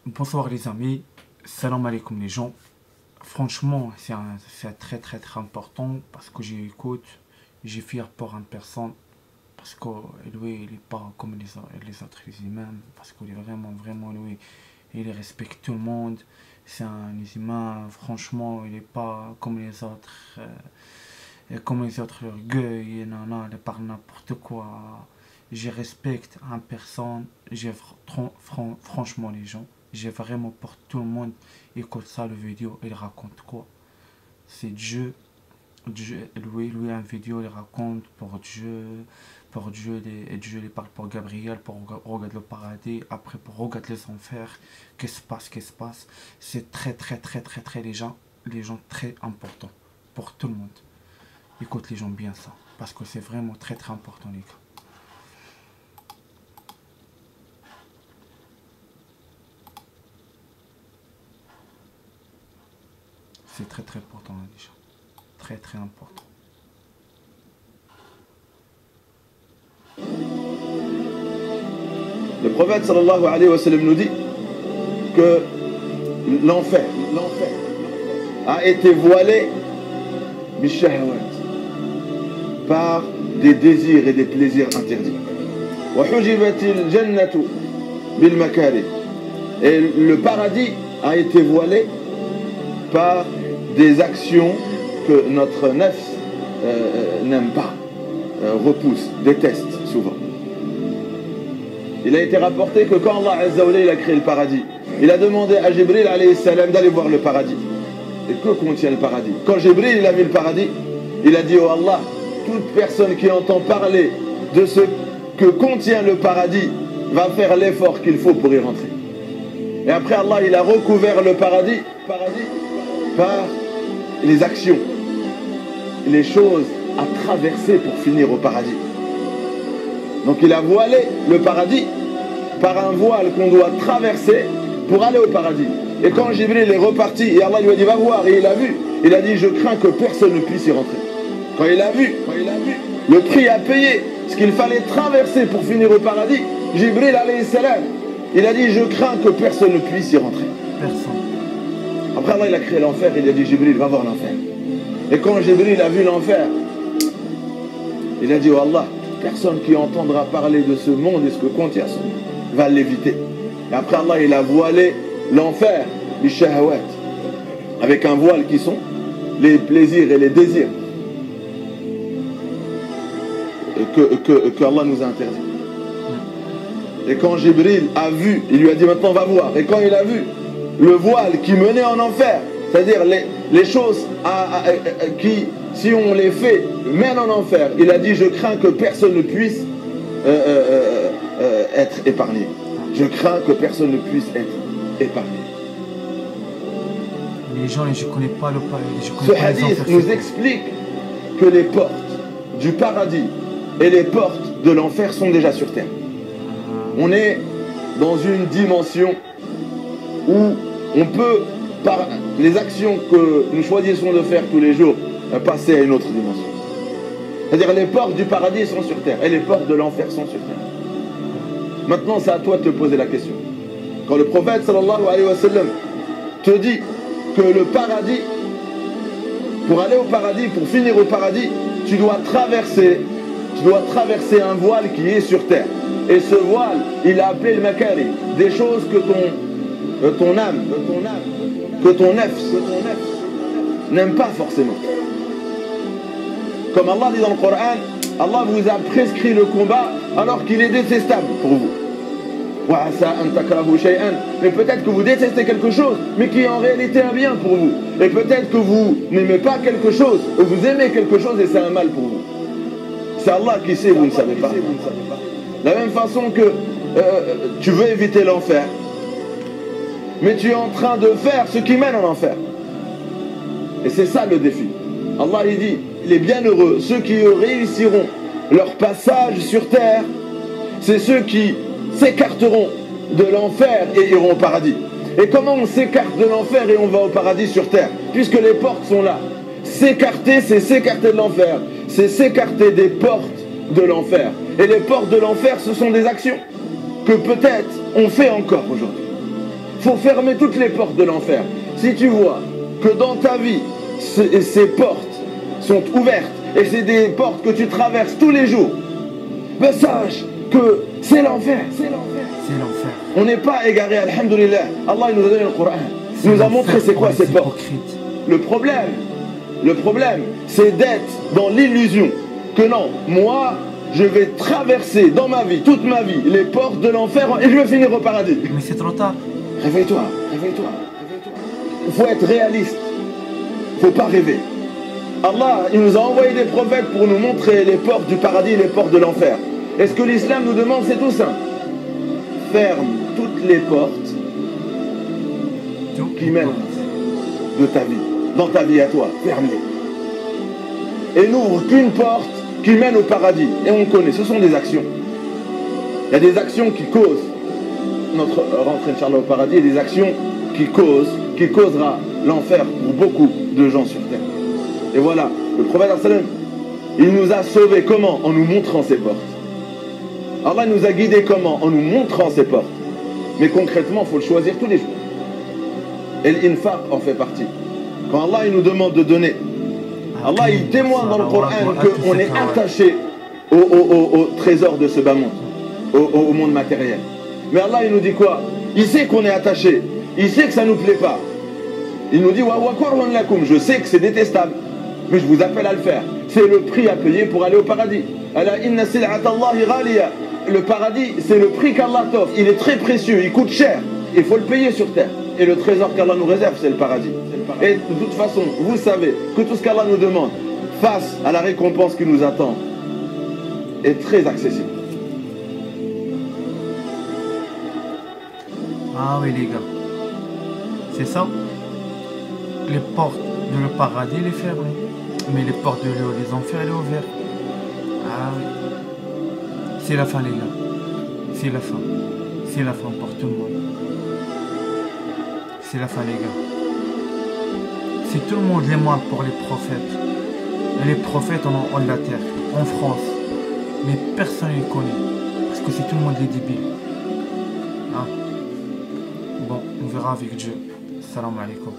Bonsoir les amis, salam alaikum les gens. Franchement, c'est très important parce que j'écoute, j'ai fier pour une personne parce que lui, il n'est pas comme les autres humains, parce qu'il est vraiment lui, il respecte tout le monde. C'est un humain, franchement, il n'est pas comme les autres, orgueil, non, il parle n'importe quoi. Je respecte une personne, franchement les gens. J'ai vraiment pour tout le monde écoute ça le vidéo, il raconte quoi? C'est Dieu, lui un vidéo, il raconte pour Dieu, Dieu il parle pour Gabriel, pour regarder le paradis, après pour regarder les enfers, qu'est-ce qui se passe, c'est très les gens très importants pour tout le monde. Écoute les gens bien ça, parce que c'est vraiment très important les gars. C'est très important déjà. Très important. Le prophète sallallahu alayhi wa sallam nous dit que l'enfer a été voilé bishahawat, par des désirs et des plaisirs interdits. Wa hujibatil jannatu bil makari. Et le paradis a été voilé par des actions que notre nefs n'aime pas, repousse, déteste souvent. Il a été rapporté que quand Allah Azza wa Jalla a créé le paradis, il a demandé à Jibril alayhi salam d'aller voir le paradis. Et que contient le paradis? Quand Jibril il a vu le paradis, il a dit: oh Allah, toute personne qui entend parler de ce que contient le paradis va faire l'effort qu'il faut pour y rentrer. Et après Allah il a recouvert le paradis par les actions, les choses à traverser pour finir au paradis. Donc il a voilé le paradis par un voile qu'on doit traverser pour aller au paradis. Et quand Jibril est reparti et Allah lui a dit: va voir, et il a vu, il a dit: je crains que personne ne puisse y rentrer. Quand il a vu le prix à payer, ce qu'il fallait traverser pour finir au paradis, Jibril alayhi salam, il a dit: je crains que personne ne puisse y rentrer. Personne. Après Allah il a créé l'enfer, il a dit: Jibril, va voir l'enfer. Et quand Jibril a vu l'enfer, il a dit: oh Allah, personne qui entendra parler de ce monde et ce que contient ce monde va l'éviter. Et après Allah il a voilé l'enfer, les shahawat, avec un voile qui sont les plaisirs et les désirs que Allah nous a interdits. Et quand Jibril a vu, il lui a dit: maintenant va voir. Et quand il a vu le voile qui menait en enfer, c'est-à-dire les choses qui, si on les fait, mènent en enfer, il a dit: je crains que personne ne puisse être épargné. Je crains que personne ne puisse être épargné. Les gens, je ne connais pas le paradis. Ce hadith nous explique que les portes du paradis et les portes de l'enfer sont déjà sur terre. On est dans une dimension où on peut, par les actions que nous choisissons de faire tous les jours, passer à une autre dimension. C'est-à-dire les portes du paradis sont sur terre et les portes de l'enfer sont sur terre. Maintenant, c'est à toi de te poser la question. Quand le prophète sallallahu alayhi wa sallam te dit que le paradis, pour aller au paradis, pour finir au paradis, tu dois traverser un voile qui est sur terre. Et ce voile, il a appelé le makari, des choses que ton âme, que ton nefs n'aime pas forcément. Comme Allah dit dans le Coran, Allah vous a prescrit le combat alors qu'il est détestable pour vous. Mais peut-être que vous détestez quelque chose, mais qui est en réalité un bien pour vous. Et peut-être que vous n'aimez pas quelque chose, ou vous aimez quelque chose et c'est un mal pour vous. C'est Allah qui sait, vous ne savez pas. De la même façon que tu veux éviter l'enfer, mais tu es en train de faire ce qui mène en enfer. Et c'est ça le défi. Allah il dit: les bienheureux, ceux qui réussiront leur passage sur terre, c'est ceux qui s'écarteront de l'enfer et iront au paradis. Et comment on s'écarte de l'enfer et on va au paradis sur terre? Puisque les portes sont là. S'écarter, c'est s'écarter de l'enfer. C'est s'écarter des portes de l'enfer. Et les portes de l'enfer, ce sont des actions que peut-être on fait encore aujourd'hui. faut fermer toutes les portes de l'enfer. Si tu vois que dans ta vie, ces portes sont ouvertes et c'est des portes que tu traverses tous les jours, ben sache que c'est l'enfer. C'est l'enfer. C'est l'enfer. On n'est pas égaré, alhamdoulilah. Allah il nous a donné le Coran. Il nous a montré c'est quoi ces portes. Le problème, c'est d'être dans l'illusion que non, moi, je vais traverser dans ma vie, toute ma vie, les portes de l'enfer et je vais finir au paradis. Mais c'est trop tard. Réveille-toi, réveille-toi, réveille-toi. Il faut être réaliste. Il ne faut pas rêver. Allah, il nous a envoyé des prophètes pour nous montrer les portes du paradis et les portes de l'enfer. Et ce que l'islam nous demande, c'est tout simple. Ferme toutes les portes qui mènent de ta vie, dans ta vie à toi, ferme-les. Et n'ouvre qu'une porte qui mène au paradis. Et on connaît, ce sont des actions. Il y a des actions qui causent notre rentrée, Inch'Allah, au paradis, et des actions qui causera l'enfer pour beaucoup de gens sur terre. Et voilà, le prophète, il nous a sauvés comment? En nous montrant ces portes. Allah nous a guidés comment? En nous montrant ces portes. Mais concrètement, il faut le choisir tous les jours. Et l'infaq en fait partie. Quand Allah il nous demande de donner, Allah il témoigne dans le Coran qu'on est attaché au trésor de ce bas monde, au monde matériel. Mais Allah il nous dit quoi? Il sait qu'on est attaché, il sait que ça ne nous plaît pas. Il nous dit je sais que c'est détestable, mais je vous appelle à le faire. C'est le prix à payer pour aller au paradis. Le paradis, c'est le prix qu'Allah t'offre. Il est très précieux, il coûte cher. Il faut le payer sur terre. Et le trésor qu'Allah nous réserve, c'est le paradis. Et de toute façon, vous savez que tout ce qu'Allah nous demande, face à la récompense qui nous attend, est très accessible. Ah oui les gars, c'est ça. Les portes de le paradis, les fermées. Mais les portes de les enfers, elles sont ouvertes. Ah oui. C'est la fin les gars. C'est la fin. C'est la fin pour tout le monde. C'est la fin les gars. Si tout le monde est mort pour les prophètes, et les prophètes en la terre, en France, mais personne ne les connaît, parce que c'est tout le monde est débile. Hein? Bon, on verra avec Dieu. Salam alaikum.